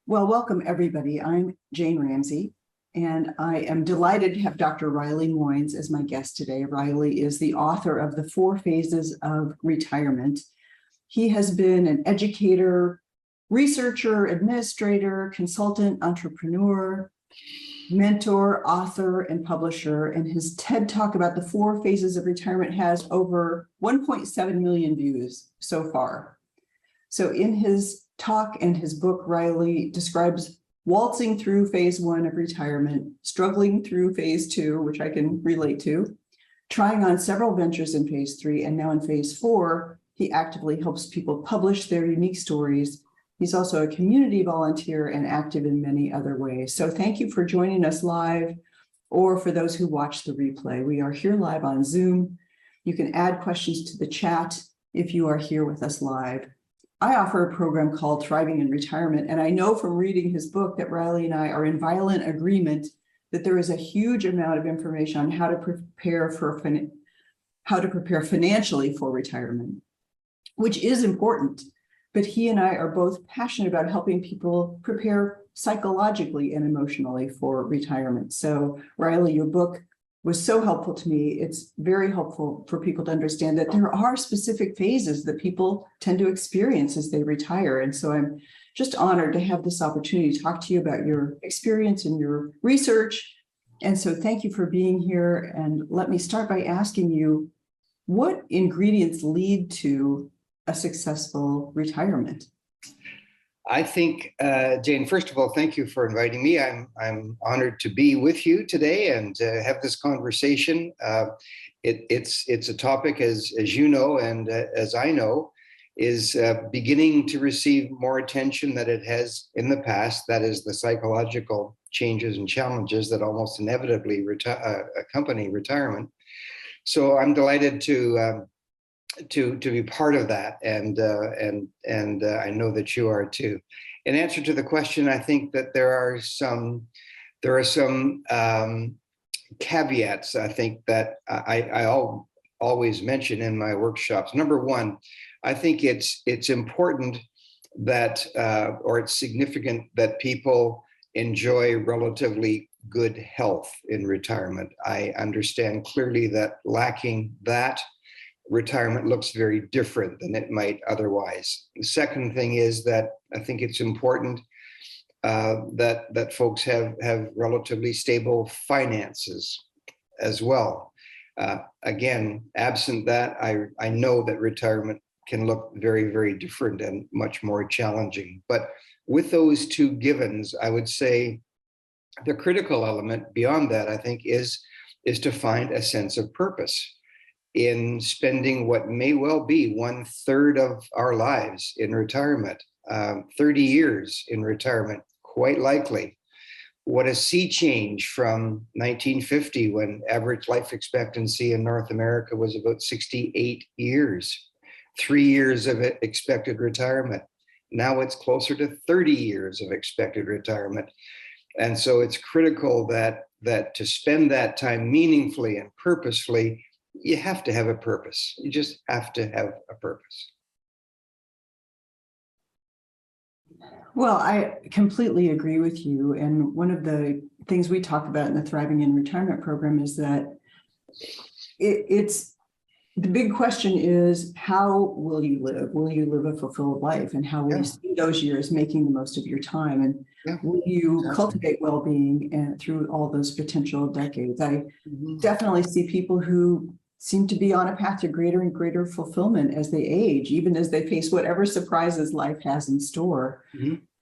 Well, welcome everybody. I'm Jane Ramsey, and I am delighted to have Dr. Riley Moynes as my guest today. Riley is the author of The 4 Phases of Retirement. He has been an educator, researcher, administrator, consultant, entrepreneur, mentor, author, and publisher. And his TED Talk about the 4 phases of retirement has over 1.7 million views so far. So in his talk and his book, Riley describes waltzing through phase 1 of retirement, struggling through phase 2, which I can relate to, trying on several ventures in phase 3, and now in phase 4, he actively helps people publish their unique stories. He's also a community volunteer and active in many other ways. So thank you for joining us live, or for those who watch the replay. We are here live on Zoom. You can add questions to the chat if you are here with us live. I offer a program called Thriving in Retirement, and I know from reading his book that Riley and I are in violent agreement that there is a huge amount of information on how to prepare financially for retirement, which is important. But he and I are both passionate about helping people prepare psychologically and emotionally for retirement. So, Riley, your book was so helpful to me. It's very helpful for people to understand that there are specific phases that people tend to experience as they retire. And so I'm just honored to have this opportunity to talk to you about your experience and your research. And so thank you for being here. And let me start by asking you, what ingredients lead to a successful retirement? I think, Jane, first of all, thank you for inviting me. I'm honored to be with you today and have this conversation. It's a topic, as you know, and as I know, is beginning to receive more attention than it has in the past. That is the psychological changes and challenges that almost inevitably accompany retirement. So I'm delighted to be part of that, and I know that you are too. In answer to the question, I think that there are some caveats. I think that I always mention in my workshops. Number one, I think it's important that or it's significant that people enjoy relatively good health in retirement. I understand clearly that lacking that, retirement looks very different than it might otherwise. The second thing is that I think it's important that folks have relatively stable finances as well. Again, absent that, I know that retirement can look very, very different and much more challenging. But with those two givens, I would say the critical element beyond that, I think, is to find a sense of purpose in spending what may well be 1/3 of our lives in retirement, 30 years in retirement, quite likely. What a sea change from 1950, when average life expectancy in North America was about 68 years, 3 years of expected retirement. Now it's closer to 30 years of expected retirement. And so it's critical that to spend that time meaningfully and purposefully, you have to have a purpose. You just have to have a purpose. Well, I completely agree with you. And one of the things we talk about in the Thriving in Retirement program is that it's the big question is, how will you live? Will you live a fulfilled life? And how will you spend those years making the most of your time? And will you cultivate well-being and through all those potential decades? I definitely see people who seem to be on a path to greater and greater fulfillment as they age, even as they face whatever surprises life has in store.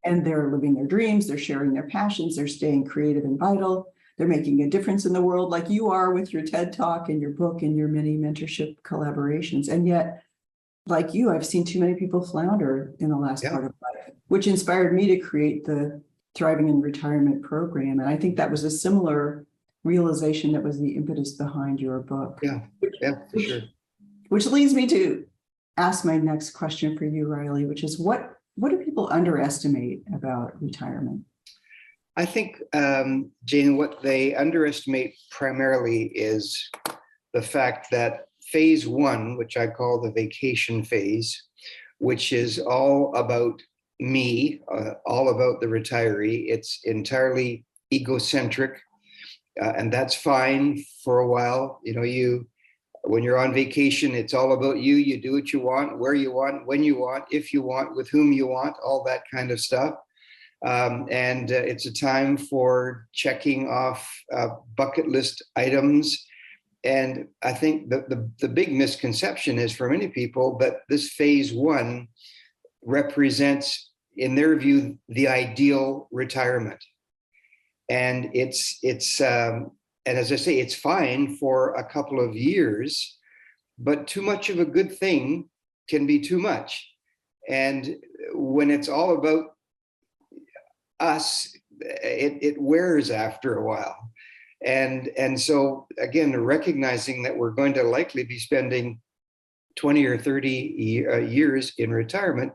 And they're living their dreams, they're sharing their passions, they're staying creative and vital, they're making a difference in the world like you are with your TED Talk and your book and your many mentorship collaborations. And yet, like you, I've seen too many people flounder in the last part of life, which inspired me to create the Thriving in Retirement program. And I think that was a similar realization that was the impetus behind your book. For sure. Which leads me to ask my next question for you, Riley, which is what do people underestimate about retirement? I think, Jane, what they underestimate primarily is the fact that phase 1, which I call the vacation phase, which is all about me, all about the retiree. It's entirely egocentric, and that's fine for a while. When you're on vacation, it's all about you. You do what you want, where you want, when you want, if you want, with whom you want, all that kind of stuff. And it's a time for checking off bucket list items. And I think the big misconception is for many people that this phase one represents, in their view, the ideal retirement. And and as I say, it's fine for a couple of years, but too much of a good thing can be too much. And when it's all about us, it wears after a while. And so again, recognizing that we're going to likely be spending 20 or 30 years in retirement,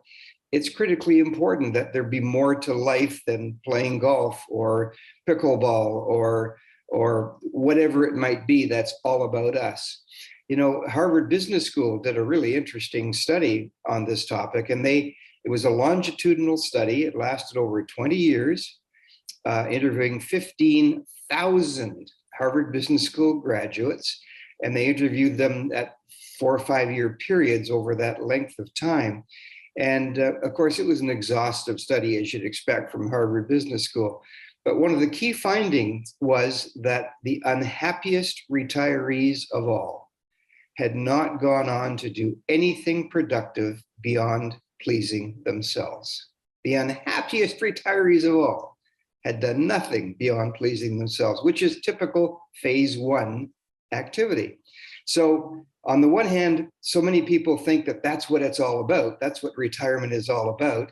it's critically important that there be more to life than playing golf or pickleball or whatever it might be that's all about us. Harvard Business School did a really interesting study on this topic, and it was a longitudinal study. It lasted over 20 years, interviewing 15,000 Harvard Business School graduates, and they interviewed them at 4 or 5 year periods over that length of time. And of course, it was an exhaustive study, as you'd expect from Harvard Business School. But one of the key findings was that the unhappiest retirees of all had not gone on to do anything productive beyond pleasing themselves. The unhappiest retirees of all had done nothing beyond pleasing themselves, which is typical phase one activity. So on the one hand, so many people think that that's what it's all about. That's what retirement is all about.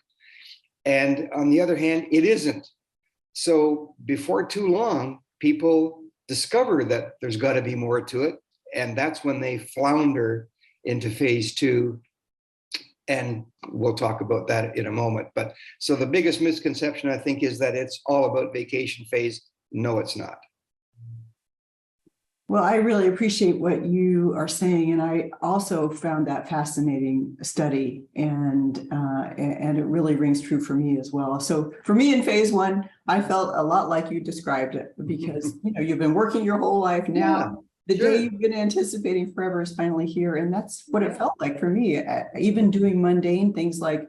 And on the other hand, it isn't. So before too long, people discover that there's got to be more to it. And that's when they flounder into phase two. And we'll talk about that in a moment. But so the biggest misconception, I think, is that it's all about vacation phase. No, it's not. Well, I really appreciate what you are saying, and I also found that fascinating study, and it really rings true for me as well. So for me in phase one, I felt a lot like you described it, because you've been working your whole life now. Yeah, the sure. day you've been anticipating forever is finally here, and that's what it felt like for me. Even doing mundane things like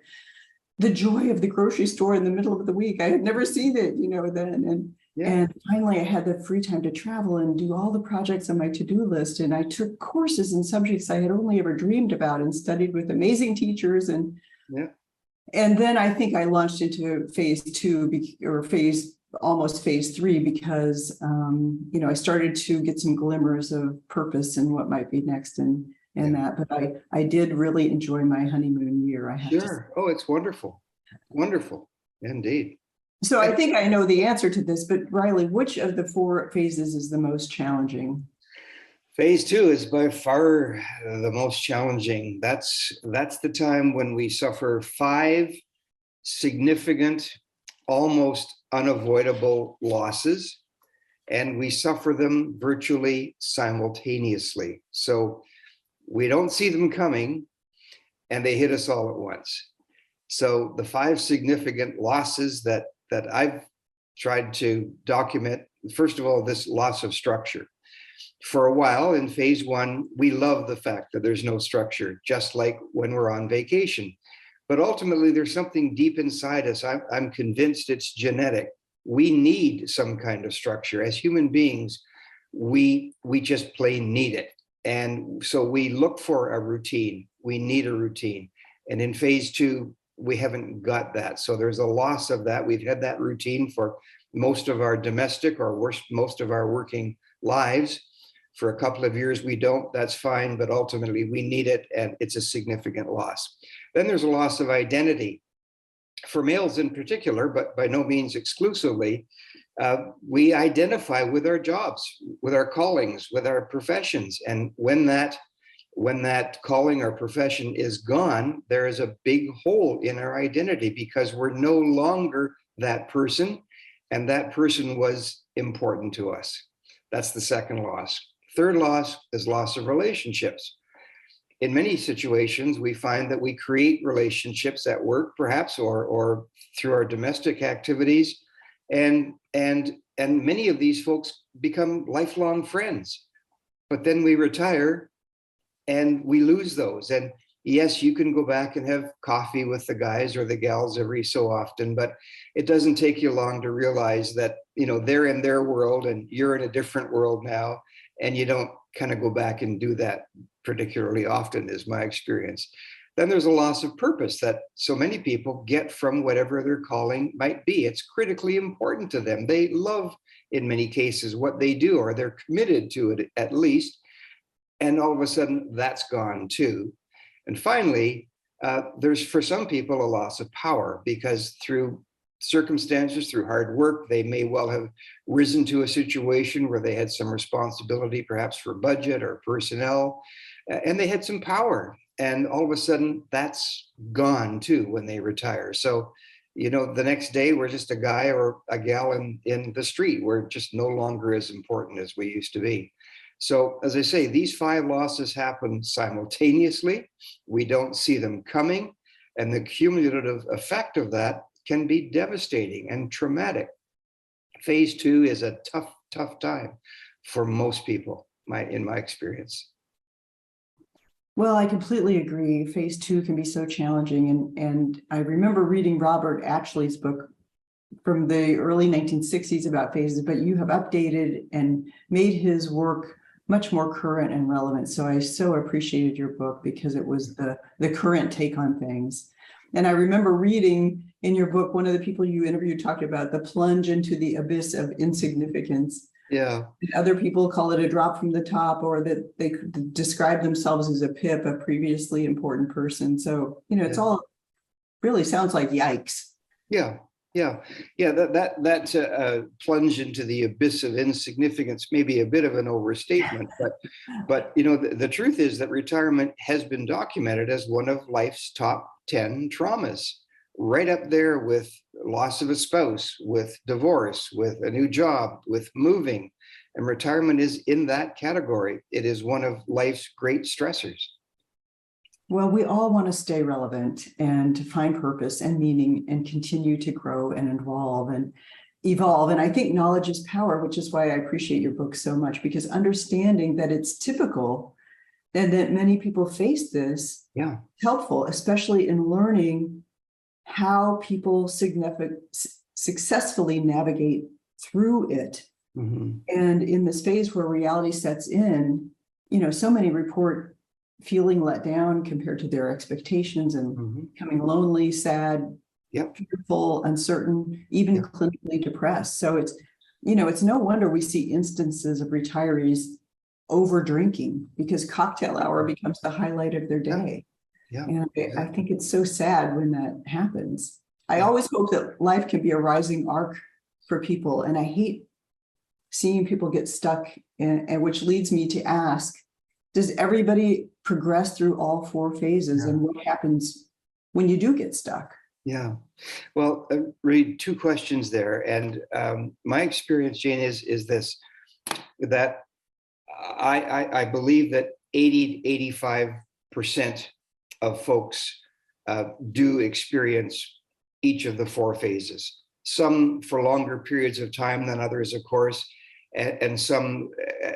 the joy of the grocery store in the middle of the week. I had never seen it, then. And finally, I had the free time to travel and do all the projects on my to-do list. And I took courses in subjects I had only ever dreamed about and studied with amazing teachers. And then I think I launched into phase two, or almost phase three, because, I started to get some glimmers of purpose and what might be next and that. But I did really enjoy my honeymoon year. I have to say. Oh, it's wonderful. Wonderful. Indeed. So I think I know the answer to this, but Riley, which of the 4 phases is the most challenging? Phase two is by far the most challenging. That's the time when we suffer 5 significant, almost unavoidable losses, and we suffer them virtually simultaneously. So we don't see them coming, and they hit us all at once. So the 5 significant losses that I've tried to document, first of all, this loss of structure. For a while in phase one, we love the fact that there's no structure, just like when we're on vacation. But ultimately, there's something deep inside us. I'm convinced it's genetic. We need some kind of structure. As human beings, we just plain need it. And so we look for a routine. We need a routine. And in phase two, we haven't got that. So there's a loss of that. We've had that routine for most of our domestic, or most of our working lives. For a couple of years, we don't, that's fine, but ultimately we need it, and it's a significant loss. Then there's a loss of identity. For males in particular, but by no means exclusively, we identify with our jobs, with our callings, with our professions. And when that calling or profession is gone, there is a big hole in our identity, because we're no longer that person, and that person was important to us. That's the second loss. Third loss is loss of relationships. in many situations, we find that we create relationships at work, perhaps, or through our domestic activities, and many of these folks become lifelong friends. But then we retire, and we lose those. And yes, you can go back and have coffee with the guys or the gals every so often, but it doesn't take you long to realize that, they're in their world and you're in a different world now, and you don't kind of go back and do that particularly often, is my experience. Then there's a loss of purpose that so many people get from whatever their calling might be. It's critically important to them. They love, in many cases, what they do, or they're committed to it at least. And all of a sudden, that's gone too. And finally, there's, for some people, a loss of power, because through circumstances, through hard work, they may well have risen to a situation where they had some responsibility, perhaps for budget or personnel, and they had some power. And all of a sudden, that's gone too when they retire. So, the next day, we're just a guy or a gal in the street. We're just no longer as important as we used to be. So, as I say, these 5 losses happen simultaneously. We don't see them coming. And the cumulative effect of that can be devastating and traumatic. Phase 2 is a tough time for most people, in my experience. Well, I completely agree. Phase 2 can be so challenging. And I remember reading Robert Ashley's book from the early 1960s about phases, but you have updated and made his work much more current and relevant. So I so appreciated your book because it was the current take on things. And I remember reading in your book, one of the people you interviewed talked about the plunge into the abyss of insignificance. Yeah. Other people call it a drop from the top, or that they could describe themselves as a PIP, a previously important person. So, it's all really sounds like yikes. Yeah. That plunge into the abyss of insignificance may be a bit of an overstatement, but the truth is that retirement has been documented as one of life's top 10 traumas, right up there with loss of a spouse, with divorce, with a new job, with moving. And retirement is in that category. It is one of life's great stressors. Well, we all want to stay relevant and to find purpose and meaning and continue to grow and evolve. And I think knowledge is power, which is why I appreciate your book so much, because understanding that it's typical and that many people face this, helpful, especially in learning how people successfully navigate through it. Mm-hmm. And in this phase where reality sets in, so many report feeling let down compared to their expectations and becoming lonely, sad, fearful, uncertain, even clinically depressed. So it's no wonder we see instances of retirees over drinking because cocktail hour becomes the highlight of their day. And I think it's so sad when that happens. I always hope that life can be a rising arc for people. And I hate seeing people get stuck, and which leads me to ask, does everybody progress through all 4 phases? And what happens when you do get stuck? Yeah. Well, read 2 questions there. And my experience, Jane, is this, that I believe that 80 to 85% of folks do experience each of the 4 phases, some for longer periods of time than others, of course, and some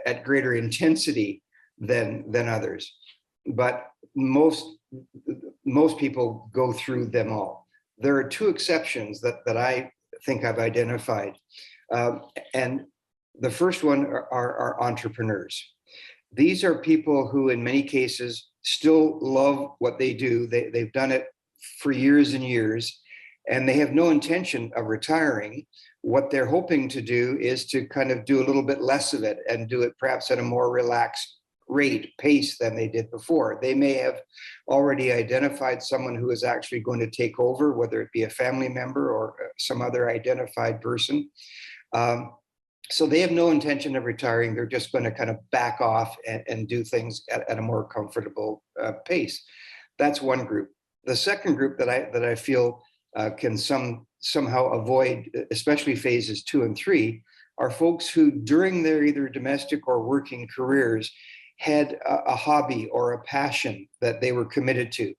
at greater intensity than others. But most people go through them all. There are 2 exceptions that I think I've identified. And the first one are entrepreneurs. These are people who, in many cases, still love what they do. They've done it for years and years, and they have no intention of retiring. What they're hoping to do is to kind of do a little bit less of it and do it perhaps at a more relaxed pace than they did before. They may have already identified someone who is actually going to take over, whether it be a family member or some other identified person. So they have no intention of retiring. They're just going to kind of back off and do things at a more comfortable pace. That's one group. The second group that I feel can somehow avoid, especially phases 2 and 3, are folks who, during their either domestic or working careers, had a hobby or a passion that they were committed to,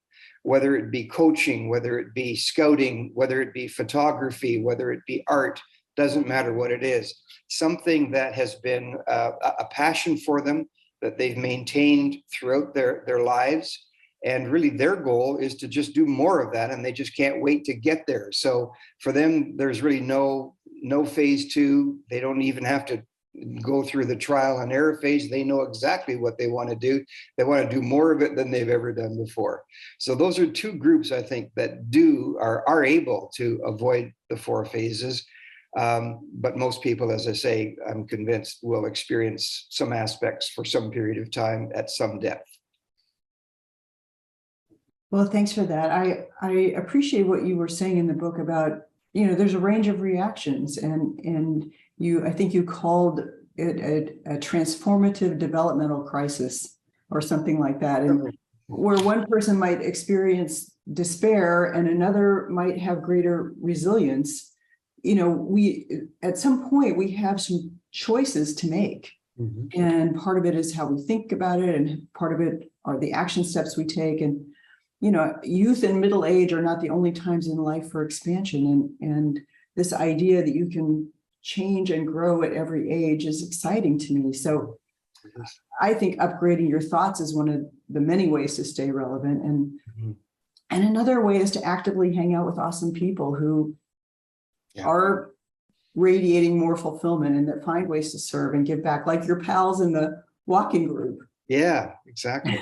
whether it be coaching, whether it be scouting, whether it be photography, whether it be art, doesn't matter what it is, something that has been a passion for them that they've maintained throughout their lives. And really their goal is to just do more of that, and they just can't wait to get there. So for them, there's really no phase two. They don't even have to go through the trial and error phase. They know exactly what they want to do. They want to do more of it than they've ever done before. So those are two groups, I think, that are able to avoid the four phases. But most people, as I say, I'm convinced, will experience some aspects for some period of time at some depth. Well, thanks for that. I appreciate what you were saying in the book about, there's a range of reactions, and I think you called it a transformative developmental crisis or something like that. And where one person might experience despair and another might have greater resilience, at some point we have some choices to make. Mm-hmm. And part of it is how we think about it, and part of it are the action steps we take. And youth and middle age are not the only times in life for expansion. And this idea that you can change and grow at every age is exciting to me. So I think upgrading your thoughts is one of the many ways to stay relevant. And another way is to actively hang out with awesome people who are radiating more fulfillment and that find ways to serve and give back, like your pals in the walking group. Yeah, exactly.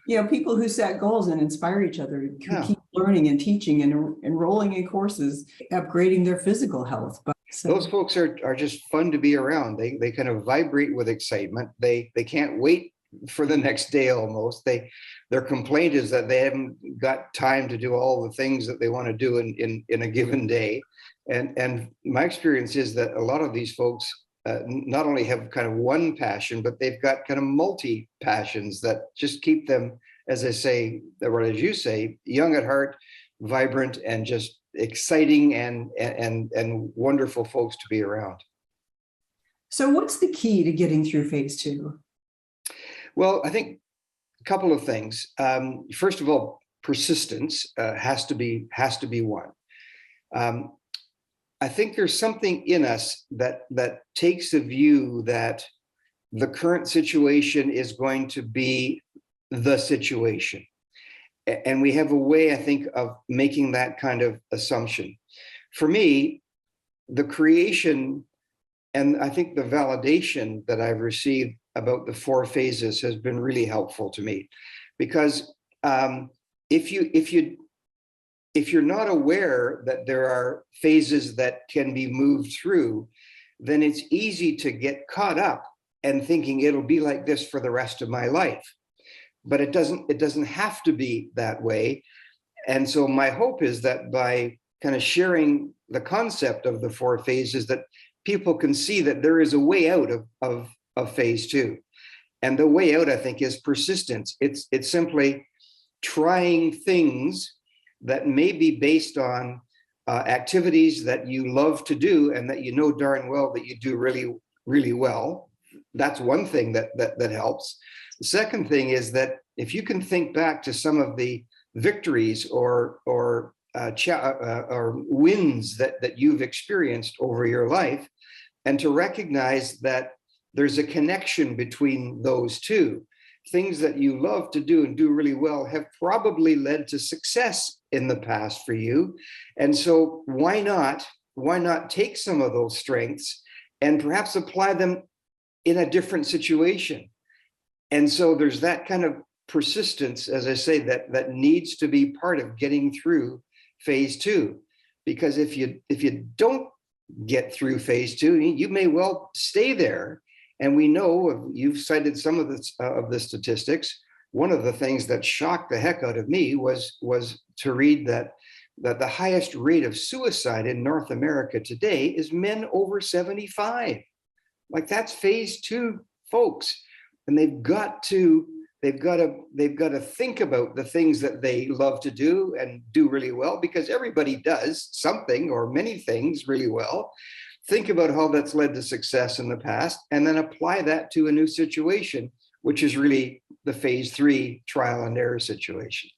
Yeah. People who set goals and inspire each other, who keep learning and teaching and enrolling in courses, upgrading their physical health. But those folks are just fun to be around. They kind of vibrate with excitement. They can't wait for the next day almost. Their complaint is that they haven't got time to do all the things that they want to do in a given day. And my experience is that a lot of these folks not only have kind of one passion, but they've got kind of multi passions that just keep them, as I say, or as you say, young at heart, vibrant, and just exciting and wonderful folks to be around. So what's the key to getting through phase two? Well, I think a couple of things. First of all, persistence has to be one. I think there's something in us that takes the view that the current situation is going to be the situation. And we have a way, I think, of making that kind of assumption. For me, the creation and I think the validation that I've received about the four phases has been really helpful to me, because if you're not aware that there are phases that can be moved through, then it's easy to get caught up and thinking it'll be like this for the rest of my life. But it doesn't have to be that way. And so my hope is that by kind of sharing the concept of the four phases, that people can see that there is a way out of phase two. And the way out, I think, is persistence. It's simply trying things that may be based on activities that you love to do and that you know darn well that you do really, really well. That's one thing that helps. The second thing is that if you can think back to some of the victories or wins that you've experienced over your life, and to recognize that there's a connection between those two. Things that you love to do and do really well have probably led to success in the past for you. And so why not take some of those strengths and perhaps apply them in a different situation? And so there's that kind of persistence, as I say, that needs to be part of getting through phase two. Because if you don't get through phase two, you may well stay there. And we know, you've cited some of the statistics. One of the things that shocked the heck out of me was to read that the highest rate of suicide in North America today is men over 75. Like, that's phase two, folks. And they've got to think about the things that they love to do and do really well, because everybody does something or many things really well. Think about how that's led to success in the past, and then apply that to a new situation which is really the phase 3 trial and error situation.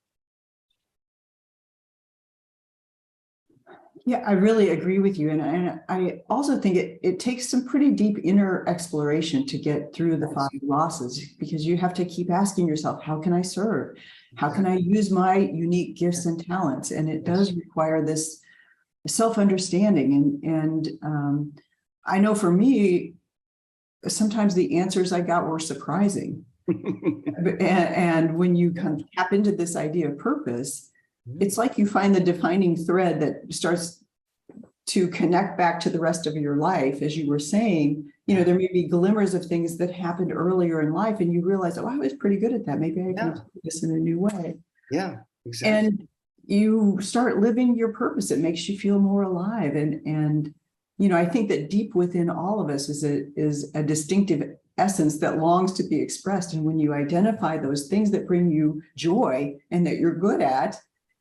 Yeah, I really agree with you. And I also think it takes some pretty deep inner exploration to get through the 5 losses, because you have to keep asking yourself, how can I serve? How can I use my unique gifts and talents? And it does require this self-understanding. And I know for me, sometimes the answers I got were surprising. And when you kind of tap into this idea of purpose, it's like you find the defining thread that starts to connect back to the rest of your life. As you were saying, there may be glimmers of things that happened earlier in life, and you realize, oh, I was pretty good at that. Maybe I can do this in a new way. Yeah, exactly. And you start living your purpose. It makes you feel more alive. And I think that deep within all of us is a distinctive essence that longs to be expressed. And when you identify those things that bring you joy and that you're good at,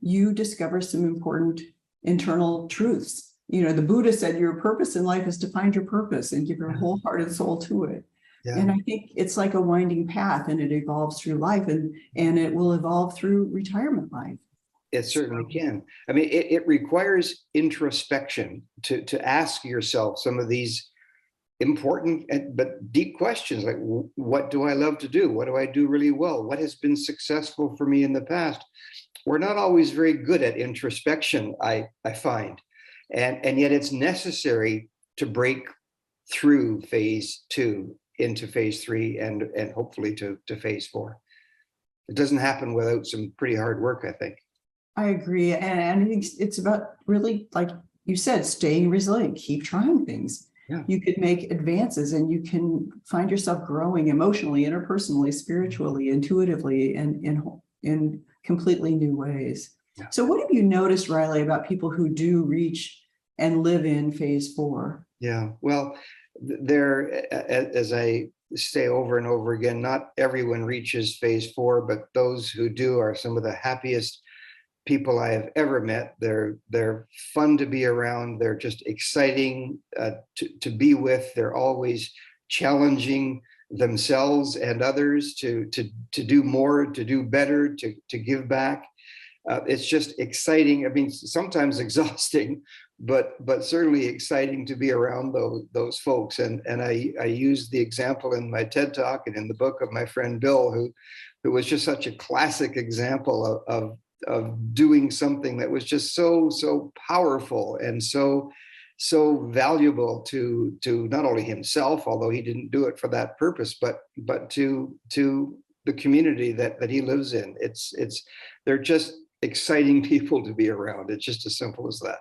you discover some important internal truths. The Buddha said your purpose in life is to find your purpose and give your wholehearted soul to it. Yeah. And I think it's like a winding path, and it evolves through life, and it will evolve through retirement life. It certainly can. I mean, it requires introspection to ask yourself some of these important but deep questions, like, what do I love to do? What do I do really well? What has been successful for me in the past? We're not always very good at introspection, I find. And yet it's necessary to break through phase 2 into phase 3 and hopefully to phase 4. It doesn't happen without some pretty hard work, I think. I agree. And I think it's about really, like you said, staying resilient, keep trying things. Yeah. You could make advances, and you can find yourself growing emotionally, interpersonally, spiritually, intuitively, and in completely new ways. Yeah. So what have you noticed, Riley, about people who do reach and live in phase 4? Yeah, well, as I say over and over again, not everyone reaches phase 4, but those who do are some of the happiest people I have ever met. They're fun to be around. They're just exciting to be with. They're always challenging themselves and others to do more, to do better, to give back. It's just exciting. I mean, sometimes exhausting, but certainly exciting to be around those folks. And I use the example in my TED Talk and in the book of my friend Bill, who was just such a classic example of doing something that was just so powerful and so valuable to not only himself, although he didn't do it for that purpose, but to the community that he lives in. They're just exciting people to be around. It's just as simple as that.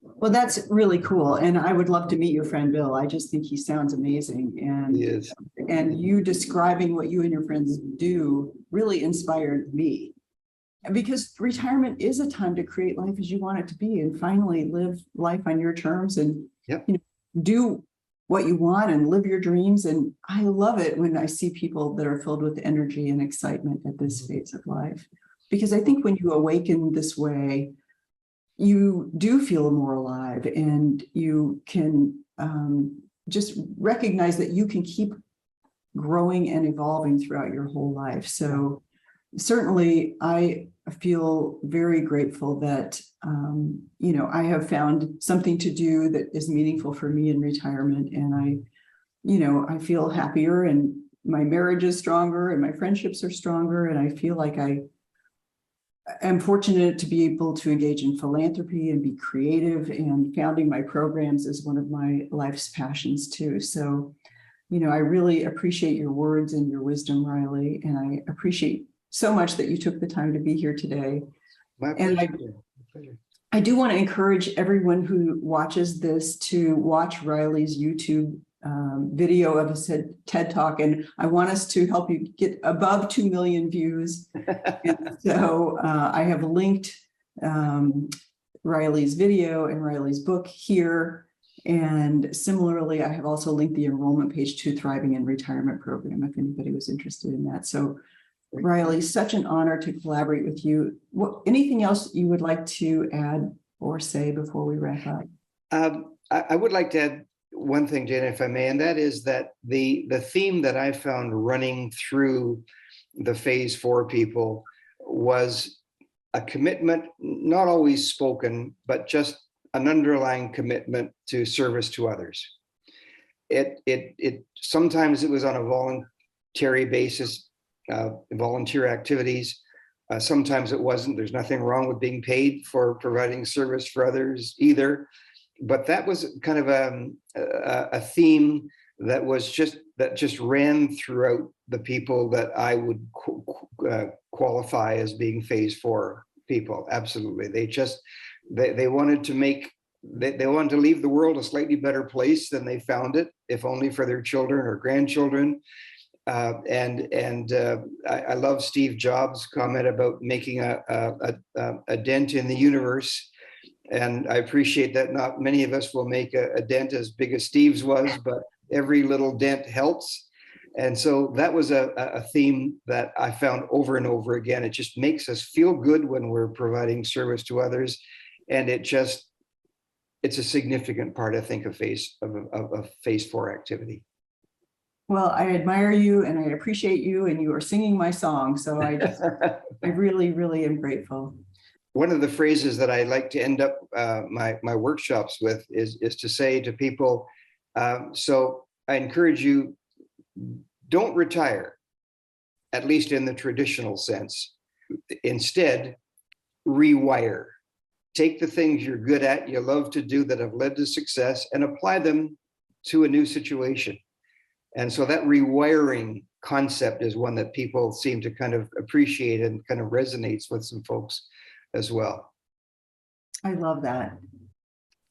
Well, that's really cool. And I would love to meet your friend Bill. I just think he sounds amazing. And he is. And you describing what you and your friends do really inspired me. Because retirement is a time to create life as you want it to be, and finally live life on your terms, and do what you want and live your dreams. And I love it when I see people that are filled with energy and excitement at this phase of life, because I think when you awaken this way, you do feel more alive, and you can just recognize that you can keep growing and evolving throughout your whole life. So certainly I feel very grateful that, I have found something to do that is meaningful for me in retirement. And I feel happier, and my marriage is stronger, and my friendships are stronger. And I feel like I am fortunate to be able to engage in philanthropy and be creative, and founding my programs is one of my life's passions too. So, I really appreciate your words and your wisdom, Riley, and I appreciate so much that you took the time to be here today. My pleasure. And I do want to encourage everyone who watches this to watch Riley's YouTube video of his TED Talk, and I want us to help you get above 2 million views. And so I have linked Riley's video and Riley's book here. And similarly, I have also linked the enrollment page to Thriving in Retirement program, if anybody was interested in that. So Riley, such an honor to collaborate with you. Anything else you would like to add or say before we wrap up? I would like to add one thing, Jane, if I may, and that is that the theme that I found running through the phase 4 people was a commitment, not always spoken, but just an underlying commitment to service to others. It sometimes it was on a voluntary basis, volunteer activities. Sometimes it wasn't. There's nothing wrong with being paid for providing service for others either. But that was kind of a theme that just ran throughout the people that I would qualify as being phase 4 people. Absolutely. They wanted to make, they wanted to leave the world a slightly better place than they found it, if only for their children or grandchildren. I love Steve Jobs' comment about making a dent in the universe. And I appreciate that not many of us will make a dent as big as Steve's was, but every little dent helps. And so that was a theme that I found over and over again. It just makes us feel good when we're providing service to others. And it's a significant part, I think, of phase 4 activity. Well, I admire you and I appreciate you, and you are singing my song. So I really, really am grateful. One of the phrases that I like to end up my workshops with is to say to people, so I encourage you, don't retire, at least in the traditional sense. Instead, rewire. Take the things you're good at, you love to do, that have led to success, and apply them to a new situation. And so that rewiring concept is one that people seem to kind of appreciate and kind of resonates with some folks as well. I love that.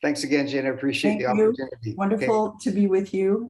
Thanks again, Jen. I appreciate the opportunity. Wonderful to be with you.